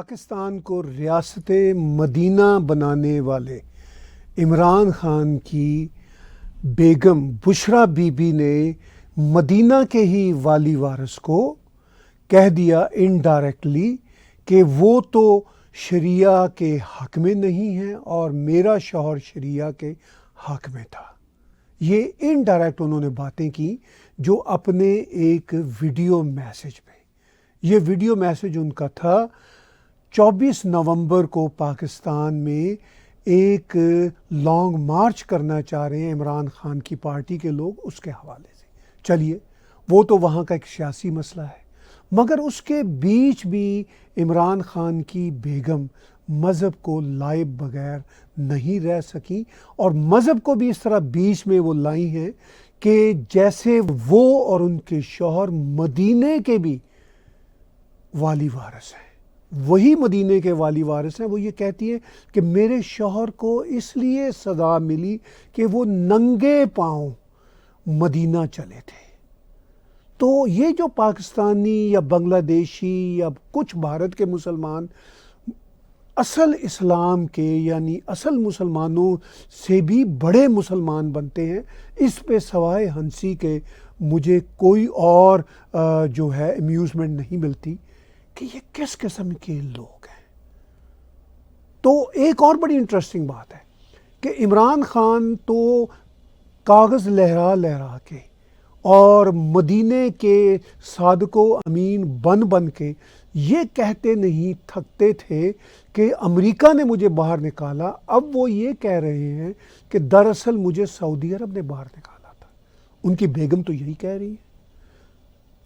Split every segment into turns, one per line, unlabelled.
پاکستان کو ریاست مدینہ بنانے والے عمران خان کی بیگم بشرا بی بی نے مدینہ کے ہی والی وارث کو کہہ دیا انڈائریکٹلی کہ وہ تو شریعہ کے حق میں نہیں ہے اور میرا شوہر شریعہ کے حق میں تھا۔ یہ انڈائریکٹ انہوں نے باتیں کی جو اپنے ایک ویڈیو میسج میں، یہ ویڈیو میسج ان کا تھا 24 نومبر کو پاکستان میں ایک لانگ مارچ کرنا چاہ رہے ہیں عمران خان کی پارٹی کے لوگ، اس کے حوالے سے۔ چلیے وہ تو وہاں کا ایک سیاسی مسئلہ ہے، مگر اس کے بیچ بھی عمران خان کی بیگم مذہب کو لائے بغیر نہیں رہ سکیں، اور مذہب کو بھی اس طرح بیچ میں وہ لائی ہیں کہ جیسے وہ اور ان کے شوہر مدینے کے بھی والی وارث ہیں، وہی مدینے کے والی وارث ہیں۔ وہ یہ کہتی ہیں کہ میرے شوہر کو اس لیے سزا ملی کہ وہ ننگے پاؤں مدینہ چلے تھے۔ تو یہ جو پاکستانی یا بنگلہ دیشی یا کچھ بھارت کے مسلمان اصل اسلام کے یعنی اصل مسلمانوں سے بھی بڑے مسلمان بنتے ہیں، اس پہ سوائے ہنسی کے مجھے کوئی اور جو ہے امیوزمنٹ نہیں ملتی کہ یہ کس قسم کے لوگ ہیں۔ تو ایک اور بڑی انٹرسٹنگ بات ہے کہ عمران خان تو کاغذ لہرا لہرا کے اور مدینے کے صادق و امین بن کے یہ کہتے نہیں تھکتے تھے کہ امریکہ نے مجھے باہر نکالا، اب وہ یہ کہہ رہے ہیں کہ دراصل مجھے سعودی عرب نے باہر نکالا تھا۔ ان کی بیگم تو یہی کہہ رہی ہے۔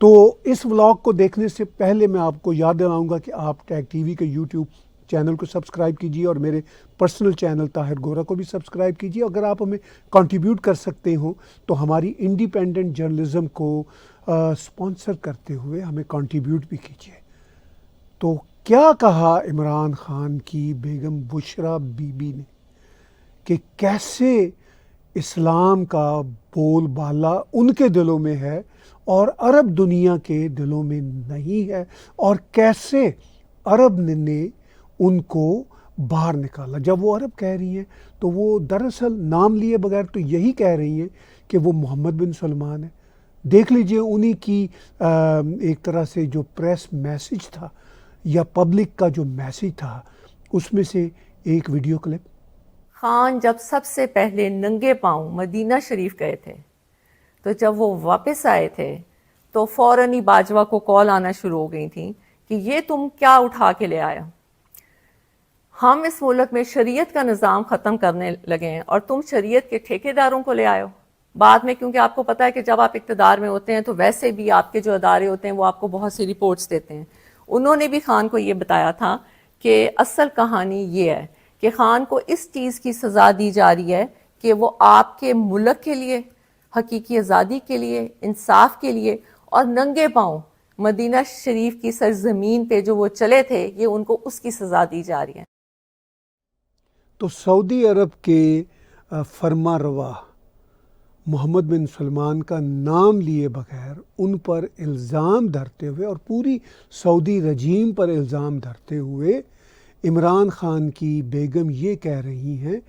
تو اس ولاگ کو دیکھنے سے پہلے میں آپ کو یاد دلاؤں گا کہ آپ ٹیگ ٹی وی کے یوٹیوب چینل کو سبسکرائب کیجیے اور میرے پرسنل چینل طاہر گورا کو بھی سبسکرائب کیجیے۔ اگر آپ ہمیں کنٹریبیوٹ کر سکتے ہوں تو ہماری انڈیپینڈنٹ جرنلزم کو سپانسر کرتے ہوئے ہمیں کنٹریبیوٹ بھی کیجیے۔ تو کیا کہا عمران خان کی بیگم بشرا بی بی نے کہ کیسے اسلام کا بول بالا ان کے دلوں میں ہے اور عرب دنیا کے دلوں میں نہیں ہے، اور کیسے عرب نے ان کو باہر نکالا۔ جب وہ عرب کہہ رہی ہیں تو وہ دراصل نام لیے بغیر تو یہی کہہ رہی ہیں کہ وہ محمد بن سلمان ہے۔ دیکھ لیجئے انہی کی ایک طرح سے جو پریس میسج تھا یا پبلک کا جو میسج تھا، اس میں سے ایک ویڈیو کلپ۔
خان جب سب سے پہلے ننگے پاؤں مدینہ شریف گئے تھے، تو جب وہ واپس آئے تھے تو فوراً ہی باجوہ کو کال آنا شروع ہو گئی تھیں کہ یہ تم کیا اٹھا کے لے آیا، ہم اس ملک میں شریعت کا نظام ختم کرنے لگے ہیں اور تم شریعت کے ٹھیکیداروں کو لے آئے ہو۔ بعد میں کیونکہ آپ کو پتا ہے کہ جب آپ اقتدار میں ہوتے ہیں تو ویسے بھی آپ کے جو ادارے ہوتے ہیں وہ آپ کو بہت سی رپورٹس دیتے ہیں۔ انہوں نے بھی خان کو یہ بتایا تھا کہ اصل کہانی یہ ہے کہ خان کو اس چیز کی سزا دی جا رہی ہے کہ وہ آپ کے ملک کے لیے، حقیقی آزادی کے لیے، انصاف کے لیے اور ننگے پاؤں مدینہ شریف کی سرزمین پہ جو وہ چلے تھے، یہ ان کو اس کی سزا دی جا رہی ہے۔
تو سعودی عرب کے فرما روا محمد بن سلمان کا نام لیے بغیر ان پر الزام دھرتے ہوئے اور پوری سعودی رجیم پر الزام دھرتے ہوئے عمران خان کی بیگم یہ کہہ رہی ہیں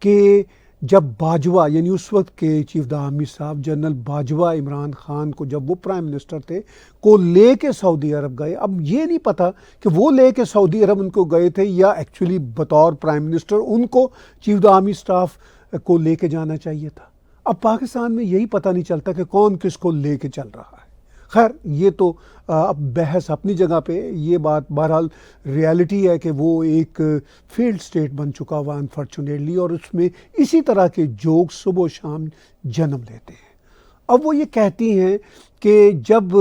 کہ جب باجوہ یعنی اس وقت کے چیف دا آرمی صاحب جنرل باجوہ عمران خان کو جب وہ پرائم منسٹر تھے کو لے کے سعودی عرب گئے، اب یہ نہیں پتہ کہ وہ لے کے سعودی عرب ان کو گئے تھے یا ایکچولی بطور پرائم منسٹر ان کو چیف دا آرمی اسٹاف کو لے کے جانا چاہیے تھا۔ اب پاکستان میں یہی پتہ نہیں چلتا کہ کون کس کو لے کے چل رہا ہے۔ خیر یہ تو اب بحث اپنی جگہ پہ، یہ بات بہرحال ریالٹی ہے کہ وہ ایک فیلڈ سٹیٹ بن چکا ہوا انفارچونیٹلی، اور اس میں اسی طرح کے جوک صبح و شام جنم لیتے ہیں۔ اب وہ یہ کہتی ہیں کہ جب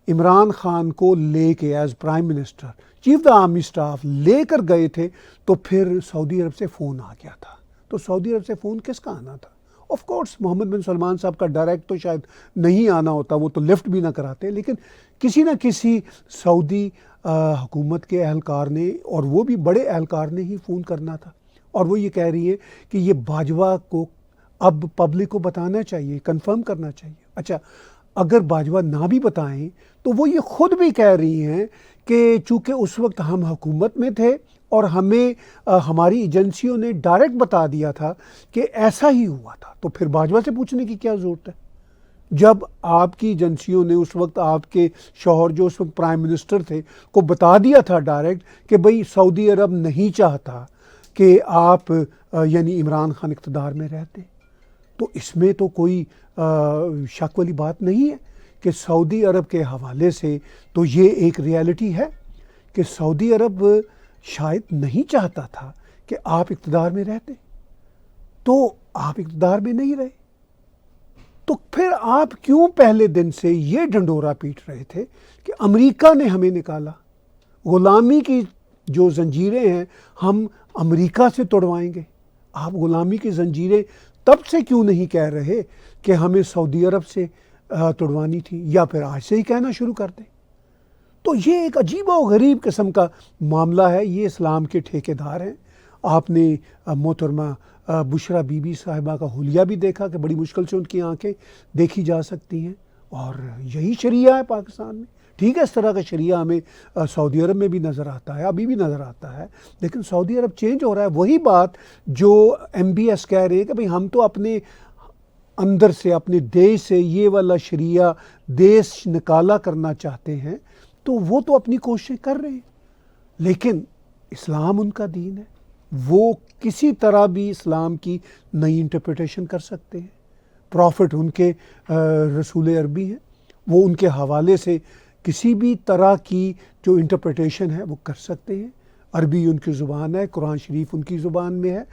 عمران خان کو لے کے ایز پرائم منسٹر چیف دا آرمی اسٹاف لے کر گئے تھے تو پھر سعودی عرب سے فون آ گیا تھا۔ تو سعودی عرب سے فون کس کا آنا تھا؟ آف کورس محمد بن سلمان صاحب کا ڈائریکٹ تو شاید نہیں آنا ہوتا، وہ تو لفٹ بھی نہ کراتے، لیکن کسی نہ کسی سعودی حکومت کے اہلکار نے، اور وہ بھی بڑے اہلکار نے ہی فون کرنا تھا۔ اور وہ یہ کہہ رہی ہے کہ یہ باجوہ کو اب پبلک کو بتانا چاہیے، کنفرم کرنا چاہیے۔ اچھا اگر باجوہ نہ بھی بتائیں تو وہ یہ خود بھی کہہ رہی ہیں کہ چونکہ اس وقت ہم حکومت میں تھے اور ہمیں ہماری ایجنسیوں نے ڈائریکٹ بتا دیا تھا کہ ایسا ہی ہوا تھا، تو پھر باجوہ سے پوچھنے کی کیا ضرورت ہے؟ جب آپ کی ایجنسیوں نے اس وقت آپ کے شوہر جو اس وقت پرائم منسٹر تھے کو بتا دیا تھا ڈائریکٹ کہ بھئی سعودی عرب نہیں چاہتا کہ آپ یعنی عمران خان اقتدار میں رہتے، تو اس میں تو کوئی شک والی بات نہیں ہے کہ سعودی عرب کے حوالے سے تو یہ ایک ریالٹی ہے کہ سعودی عرب شاید نہیں چاہتا تھا کہ آپ اقتدار میں رہتے، تو آپ اقتدار میں نہیں رہے، تو پھر آپ کیوں پہلے دن سے یہ ڈنڈورا پیٹ رہے تھے کہ امریکہ نے ہمیں نکالا، غلامی کی جو زنجیریں ہیں ہم امریکہ سے توڑوائیں گے؟ آپ غلامی کی زنجیریں تب سے کیوں نہیں کہہ رہے کہ ہمیں سعودی عرب سے توڑوانی تھی، یا پھر آج سے ہی کہنا شروع کر دیں؟ تو یہ ایک عجیب و غریب قسم کا معاملہ ہے، یہ اسلام کے ٹھیکیدار ہیں۔ آپ نے محترمہ بشرا بی بی صاحبہ کا حلیہ بھی دیکھا کہ بڑی مشکل سے ان کی آنکھیں دیکھی جا سکتی ہیں، اور یہی شریعہ ہے پاکستان میں۔ ٹھیک ہے، اس طرح کا شریعہ ہمیں سعودی عرب میں بھی نظر آتا ہے، ابھی بھی نظر آتا ہے، لیکن سعودی عرب چینج ہو رہا ہے۔ وہی بات جو ایم بی ایس کہہ رہے ہیں کہ بھئی ہم تو اپنے اندر سے اپنے دیش سے یہ والا شریعہ دیش نکالا کرنا چاہتے ہیں، تو وہ تو اپنی کوششیں کر رہے ہیں، لیکن اسلام ان کا دین ہے، وہ کسی طرح بھی اسلام کی نئی انٹرپریٹیشن کر سکتے ہیں۔ پروفٹ ان کے رسول عربی ہیں، وہ ان کے حوالے سے کسی بھی طرح کی جو انٹرپریٹیشن ہے وہ کر سکتے ہیں۔ عربی ان کی زبان ہے، قرآن شریف ان کی زبان میں ہے۔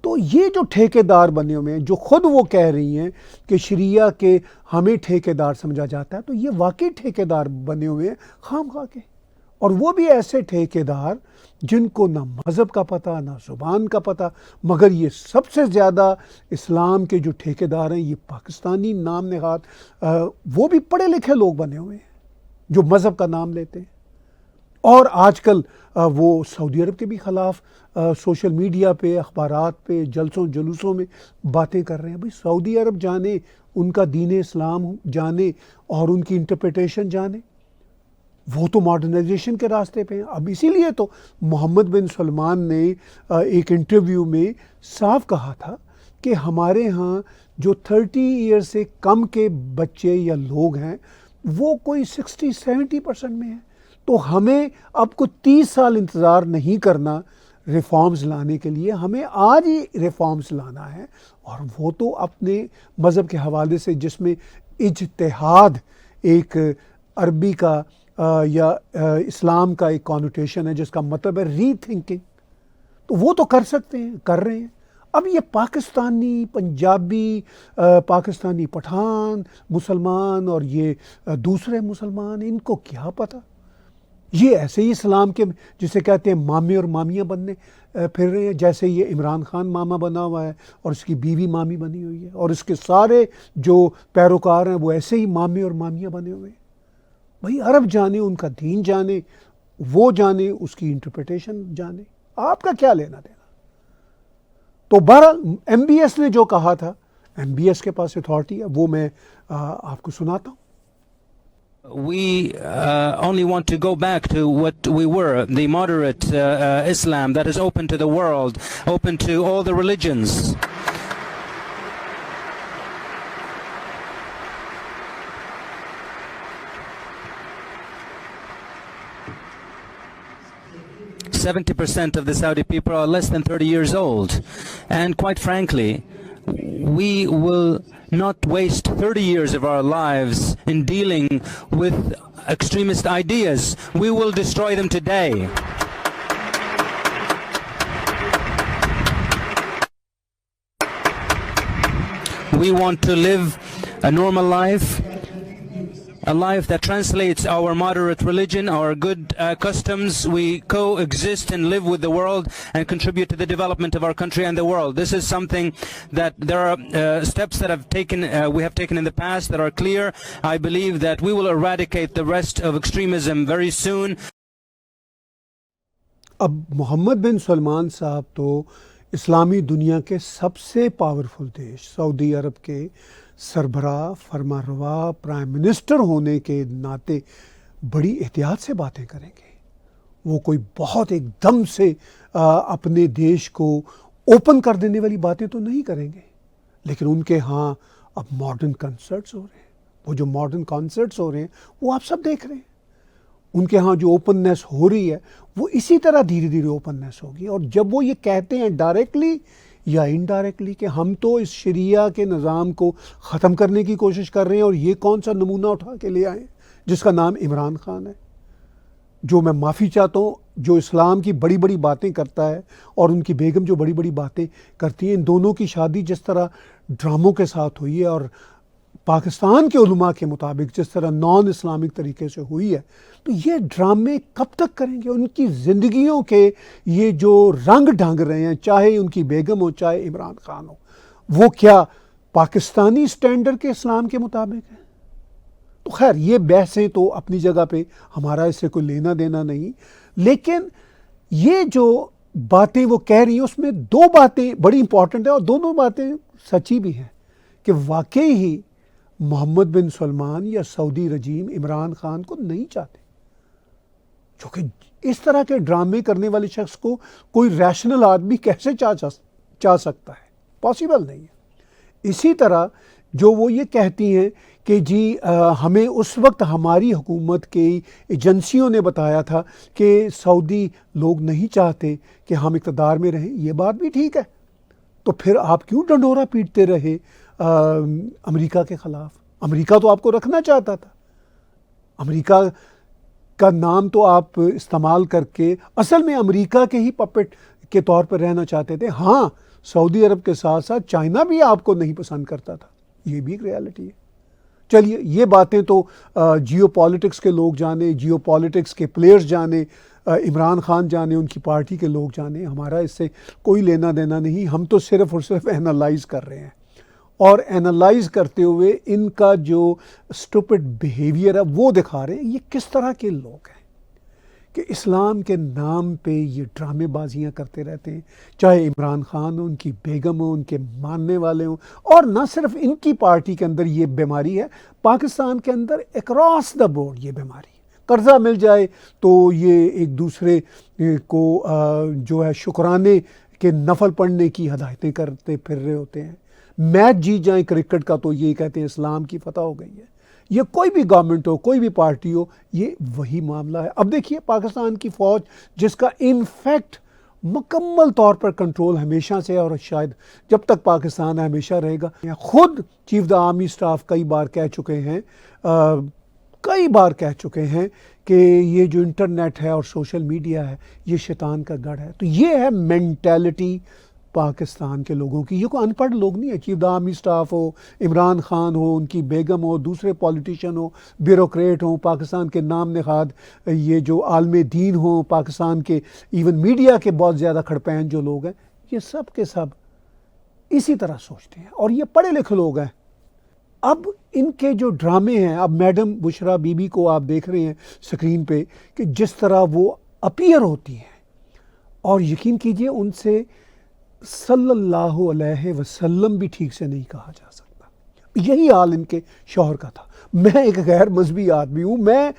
تو یہ جو ٹھیکیدار بنے ہوئے ہیں، جو خود وہ کہہ رہی ہیں کہ شریعہ کے ہمیں ٹھیکیدار سمجھا جاتا ہے، تو یہ واقعی ٹھیکیدار بنے ہوئے ہیں خام خواہ کے، اور وہ بھی ایسے ٹھیکیدار جن کو نہ مذہب کا پتہ نہ زبان کا پتہ، مگر یہ سب سے زیادہ اسلام کے جو ٹھیکیدار ہیں یہ پاکستانی نام نہاد وہ بھی پڑھے لکھے لوگ بنے ہوئے ہیں جو مذہب کا نام لیتے ہیں، اور آج کل وہ سعودی عرب کے بھی خلاف سوشل میڈیا پہ، اخبارات پہ، جلسوں جلوسوں میں باتیں کر رہے ہیں۔ بھئی سعودی عرب جانے، ان کا دین اسلام جانے اور ان کی انٹرپریٹیشن جانے، وہ تو ماڈرنائزیشن کے راستے پہ ہیں۔ اب اسی لیے تو محمد بن سلمان نے ایک انٹرویو میں صاف کہا تھا کہ ہمارے ہاں جو 30 ایئر سے کم کے بچے یا لوگ ہیں وہ کوئی 60-70% میں ہیں، تو ہمیں اب کچھ 30 سال انتظار نہیں کرنا ریفارمز لانے کے لیے، ہمیں آج ہی ریفارمز لانا ہے، اور وہ تو اپنے مذہب کے حوالے سے جس میں اجتہاد ایک عربی کا یا اسلام کا ایک کانوٹیشن ہے جس کا مطلب ہے ری تھنکنگ، تو وہ تو کر سکتے ہیں، کر رہے ہیں۔ اب یہ پاکستانی پنجابی، پاکستانی پٹھان مسلمان اور یہ دوسرے مسلمان، ان کو کیا پتہ؟ یہ ایسے ہی اسلام کے جسے کہتے ہیں مامے اور مامیاں بننے پھر رہے ہیں، جیسے یہ عمران خان ماما بنا ہوا ہے اور اس کی بیوی مامی بنی ہوئی ہے، اور اس کے سارے جو پیروکار ہیں وہ ایسے ہی مامے اور مامیاں بنے ہوئے ہیں۔ بھئی عرب جانے، ان کا دین جانے، وہ جانے، اس کی انٹرپریٹیشن جانے، آپ کا کیا لینا دینا؟ تو بہرحال ایم بی ایس نے جو کہا تھا، ایم بی ایس کے پاس اتھارٹی ہے، وہ میں آپ کو سناتا ہوں۔
We only want to go back to what we were, the moderate Islam that is open to the world, open to all the religions. %70 of the Saudi people are less than 30 years old, and quite frankly, we will not waste 30 years of our lives in dealing with extremist ideas. We will destroy them today. We want to live a normal life, a life that translates our moderate religion, our good customs. We coexist and live with the world and contribute to the development of our country and the world. This is something that there are steps that we have taken in the past that are clear. I believe that we will eradicate the rest of extremism very soon.
اب محمد بن سلمان صاحب تو اسلامی دنیا کے سب سے powerful دیش سعودی عرب کے سربراہ فرمانروا پرائم منسٹر ہونے کے ناطے بڑی احتیاط سے باتیں کریں گے. وہ کوئی بہت ایک دم سے اپنے دیش کو اوپن کر دینے والی باتیں تو نہیں کریں گے. لیکن ان کے ہاں اب ماڈرن کنسرٹس ہو رہے ہیں. وہ جو ماڈرن کنسرٹس ہو رہے ہیں وہ آپ سب دیکھ رہے ہیں. ان کے ہاں جو اوپننیس ہو رہی ہے وہ اسی طرح دھیرے دھیرے اوپننیس ہوگی. اور جب وہ یہ کہتے ہیں ڈائریکٹلی یا انڈائریکٹلی کہ ہم تو اس شریعہ کے نظام کو ختم کرنے کی کوشش کر رہے ہیں، اور یہ کون سا نمونہ اٹھا کے لے آئے جس کا نام عمران خان ہے، جو میں معافی چاہتا ہوں، جو اسلام کی بڑی بڑی باتیں کرتا ہے اور ان کی بیگم جو بڑی بڑی باتیں کرتی ہیں. ان دونوں کی شادی جس طرح ڈراموں کے ساتھ ہوئی ہے اور پاکستان کے علماء کے مطابق جس طرح نان اسلامک طریقے سے ہوئی ہے، تو یہ ڈرامے کب تک کریں گے؟ ان کی زندگیوں کے یہ جو رنگ ڈھنگ رہے ہیں، چاہے ان کی بیگم ہو چاہے عمران خان ہو، وہ کیا پاکستانی سٹینڈرڈ کے اسلام کے مطابق ہے؟ تو خیر یہ بحثیں تو اپنی جگہ پہ، ہمارا اس سے کوئی لینا دینا نہیں. لیکن یہ جو باتیں وہ کہہ رہی ہیں اس میں دو باتیں بڑی امپورٹنٹ ہیں، اور دونوں باتیں سچی بھی ہیں کہ واقعی ہی محمد بن سلمان یا سعودی رجیم عمران خان کو نہیں چاہتے. کیونکہ اس طرح کے ڈرامے کرنے والے شخص کو کوئی ریشنل آدمی کیسے چاہ سکتا ہے؟ پاسبل نہیں ہے. اسی طرح جو وہ یہ کہتی ہیں کہ جی ہمیں اس وقت ہماری حکومت کی ایجنسیوں نے بتایا تھا کہ سعودی لوگ نہیں چاہتے کہ ہم اقتدار میں رہیں. یہ بات بھی ٹھیک ہے، تو پھر آپ کیوں ڈنڈورا پیٹتے رہے امریکہ کے خلاف؟ امریکہ تو آپ کو رکھنا چاہتا تھا. امریکہ کا نام تو آپ استعمال کر کے اصل میں امریکہ کے ہی پپٹ کے طور پر رہنا چاہتے تھے. ہاں سعودی عرب کے ساتھ ساتھ چائنا بھی آپ کو نہیں پسند کرتا تھا، یہ بھی ایک ریالٹی ہے. چلیے یہ باتیں تو جیو پالیٹکس کے لوگ جانے، جیو پالیٹکس کے پلیئرز جانے، عمران خان جانے، ان کی پارٹی کے لوگ جانے، ہمارا اس سے کوئی لینا دینا نہیں. ہم تو صرف اور صرف اینالائز کر رہے ہیں، اور اینالائز کرتے ہوئے ان کا جو اسٹوپڈ بیہیویئر ہے وہ دکھا رہے ہیں. یہ کس طرح کے لوگ ہیں کہ اسلام کے نام پہ یہ ڈرامے بازیاں کرتے رہتے ہیں، چاہے عمران خان ہو، ان کی بیگم ہو، ان کے ماننے والے ہوں. اور نہ صرف ان کی پارٹی کے اندر یہ بیماری ہے، پاکستان کے اندر اکراس دا بورڈ یہ بیماری ہے. قرضہ مل جائے تو یہ ایک دوسرے کو جو ہے شکرانے کے نفل پڑھنے کی ہدایتیں کرتے پھر رہے ہوتے ہیں. میچ جیت جائیں کرکٹ کا تو یہ کہتے ہیں اسلام کی فتح ہو گئی ہے. یہ کوئی بھی گورنمنٹ ہو، کوئی بھی پارٹی ہو، یہ وہی معاملہ ہے. اب دیکھیے پاکستان کی فوج جس کا انفیکٹ مکمل طور پر کنٹرول ہمیشہ سے، اور شاید جب تک پاکستان ہے ہمیشہ رہے گا. خود چیف دا آرمی سٹاف کئی بار کہہ چکے ہیں کہ یہ جو انٹرنیٹ ہے اور سوشل میڈیا ہے یہ شیطان کا گڑھ ہے. تو یہ ہے مینٹیلٹی پاکستان کے لوگوں کی. یہ کوئی ان پڑھ لوگ نہیں ہے. چیف دا آرمی سٹاف ہو، عمران خان ہو، ان کی بیگم ہو، دوسرے پولیٹیشین ہو، بیوروکریٹ ہوں، پاکستان کے نام نہاد یہ جو عالم دین ہوں، پاکستان کے ایون میڈیا کے بہت زیادہ کھڑپین جو لوگ ہیں، یہ سب کے سب اسی طرح سوچتے ہیں، اور یہ پڑھے لکھے لوگ ہیں. اب ان کے جو ڈرامے ہیں، اب میڈم بشرا بی بی کو آپ دیکھ رہے ہیں سکرین پہ کہ جس طرح وہ اپیئر ہوتی ہیں، اور یقین کیجئے ان سے صلی اللہ علیہ وسلم بھی ٹھیک سے نہیں کہا جا سکتا. یہی حال ان کے شوہر کا تھا. میں ایک غیر مذہبی آدمی ہوں، میں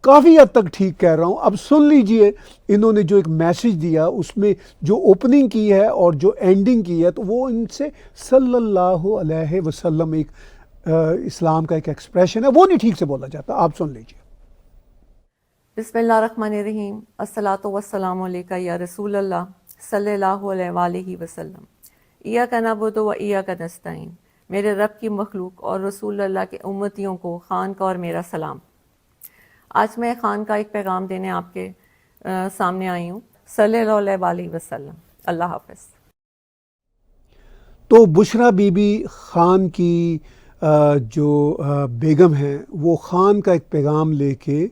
کافی حد تک ٹھیک کہہ رہا ہوں. اب سن لیجئے انہوں نے جو ایک میسج دیا، اس میں جو اوپننگ کی ہے اور جو اینڈنگ کی ہے، تو وہ ان سے صلی اللہ علیہ وسلم ایک اسلام کا ایک ایکسپریشن ہے، وہ نہیں ٹھیک سے بولا جاتا. آپ سن لیجئے.
بسم اللہ الرحمن الرحیم. الصلاۃ والسلام علیکہ یا رسول اللہ صلی اللہ علیہ وآلہ وسلم. ایاک نعبد و ایاک نستعین. میرے رب کی مخلوق اور رسول اللہ کے امتیوں کو خان کا اور میرا سلام. آج میں خان کا ایک پیغام دینے آپ کے سامنے آئی ہوں، صلی اللہ علیہ وآلہ وسلم. اللہ حافظ.
تو بشرا بی بی خان کی جو بیگم ہیں، وہ خان کا ایک پیغام لے کے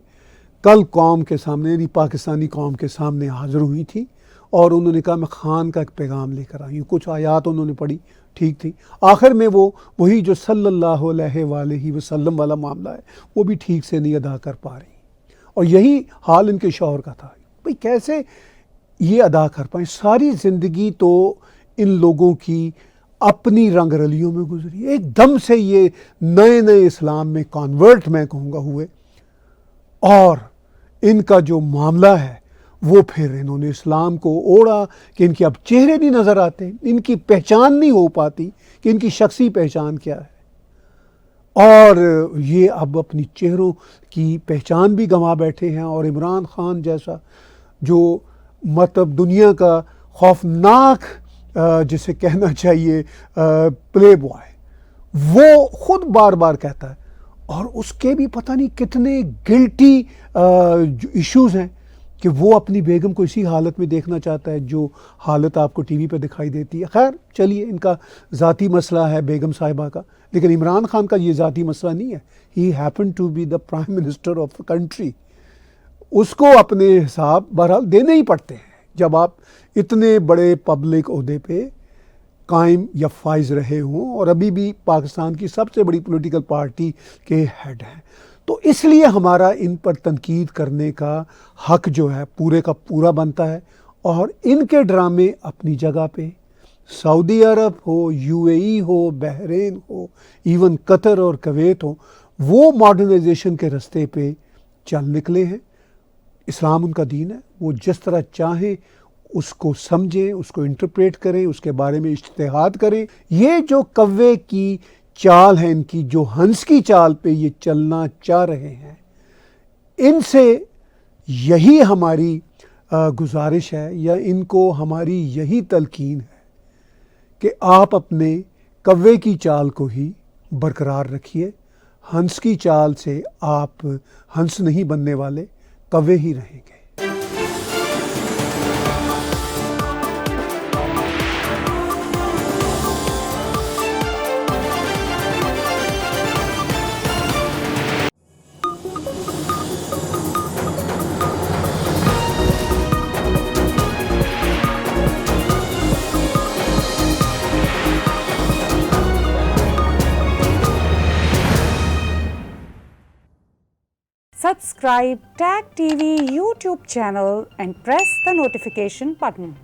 کل قوم کے سامنے، یعنی پاکستانی قوم کے سامنے حاضر ہوئی تھی، اور انہوں نے کہا میں خان کا ایک پیغام لے کر آئی ہوں. کچھ آیات انہوں نے پڑھی، ٹھیک تھی. آخر میں وہ وہی جو صلی اللہ علیہ وآلہ وسلم والا معاملہ ہے وہ بھی ٹھیک سے نہیں ادا کر پا رہی. اور یہی حال ان کے شوہر کا تھا. بھئی کیسے یہ ادا کر پائیں؟ ساری زندگی تو ان لوگوں کی اپنی رنگ رلیوں میں گزری، ایک دم سے یہ نئے نئے اسلام میں کانورٹ میں کہوں گا ہوئے، اور ان کا جو معاملہ ہے وہ پھر انہوں نے اسلام کو اوڑھا کہ ان کے اب چہرے نہیں نظر آتے، ان کی پہچان نہیں ہو پاتی کہ ان کی شخصی پہچان کیا ہے، اور یہ اب اپنی چہروں کی پہچان بھی گنوا بیٹھے ہیں۔ اور عمران خان جیسا جو مطلب دنیا کا خوفناک جسے کہنا چاہیے پلے بوائے، وہ خود بار بار کہتا ہے، اور اس کے بھی پتہ نہیں کتنے گلٹی ایشوز ہیں کہ وہ اپنی بیگم کو اسی حالت میں دیکھنا چاہتا ہے جو حالت آپ کو ٹی وی پہ دکھائی دیتی ہے۔ خیر چلیے، ان کا ذاتی مسئلہ ہے بیگم صاحبہ کا، لیکن عمران خان کا یہ ذاتی مسئلہ نہیں ہے۔ He happen to be the prime minister of the country, اس کو اپنے حساب بہرحال دینے ہی پڑتے ہیں جب آپ اتنے بڑے پبلک عہدے پہ قائم یا فائز رہے ہوں، اور ابھی بھی پاکستان کی سب سے بڑی پولیٹیکل پارٹی کے ہیڈ ہیں۔ تو اس لیے ہمارا ان پر تنقید کرنے کا حق جو ہے پورے کا پورا بنتا ہے، اور ان کے ڈرامے اپنی جگہ پہ، سعودی عرب ہو، یو اے ای ہو، بحرین ہو، ایون قطر اور کویت ہو، وہ ماڈرنائزیشن کے رستے پہ چل نکلے ہیں۔ اسلام ان کا دین ہے، وہ جس طرح چاہیں اس کو سمجھیں، اس کو انٹرپریٹ کریں، اس کے بارے میں اجتہاد کریں۔ یہ جو کوے کی چال ہے ان کی، جو ہنس کی چال پہ یہ چلنا چاہ رہے ہیں، ان سے یہی ہماری گزارش ہے، یا ان کو ہماری یہی تلقین ہے کہ آپ اپنے کوے کی چال کو ہی برقرار رکھیے۔ ہنس کی چال سے آپ ہنس نہیں بننے والے، کوے ہی رہیں گے۔
Subscribe Tag TV YouTube channel and press the notification button.